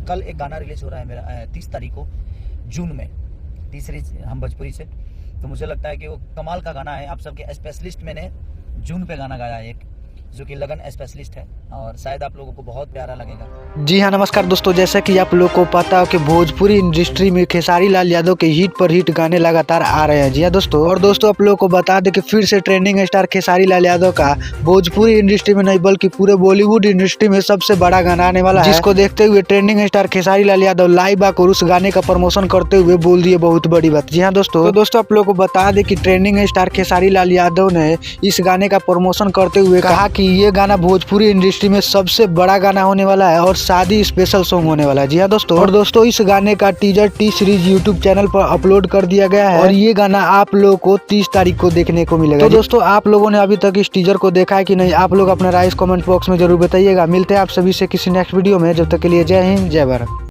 कल एक गाना रिलीज हो रहा है मेरा 30 तारीख को जून में, तीसरी हम भोजपुरी से। तो मुझे लगता है कि वो कमाल का गाना है। आप सबके स्पेशलिस्ट मैंने जून पे गाना गाया है एक, जो कि लगन स्पेशलिस्ट है, और शायद आप लोगों को बहुत प्यारा लगेगा। जी हाँ, नमस्कार दोस्तों। जैसा कि आप लोग को पता हो कि भोजपुरी इंडस्ट्री में खेसारी लाल यादव के हिट पर हिट गाने लगातार आ रहे हैं। जी हाँ दोस्तों, और दोस्तों आप लोगों को बता दें कि फिर से ट्रेंडिंग स्टार खेसारी लाल यादव का भोजपुरी इंडस्ट्री में नहीं बल्कि पूरे बॉलीवुड इंडस्ट्री में सबसे बड़ा गाना आने वाला है, जिसको देखते हुए trending star Khesari Lal Yadav live आकर उस गाने का प्रमोशन करते हुए बोल दिए बहुत बड़ी बात। जी हाँ दोस्तों, तो दोस्तों आप लोगों को बता दें कि ट्रेंडिंग स्टार खेसारी लाल यादव ने इस गाने का प्रमोशन करते हुए कहा कि ये गाना भोजपुरी इंडस्ट्री में सबसे बड़ा गाना होने वाला है और शादी स्पेशल सॉन्ग होने वाला है। जी हाँ दोस्तों, और दोस्तों इस गाने का teaser T series YouTube channel पर अपलोड कर दिया गया है और ये गाना आप लोगों को 30 तारीख को देखने को मिलेगा। तो दोस्तों आप लोगों ने अभी तक इस टीजर को देखा है कि नहीं, आप लोग अपना राय कमेंट बॉक्स में जरूर बताइएगा। मिलते हैं आप सभी से किसी नेक्स्ट वीडियो में, जब तक के लिए जय हिंद जय भारत।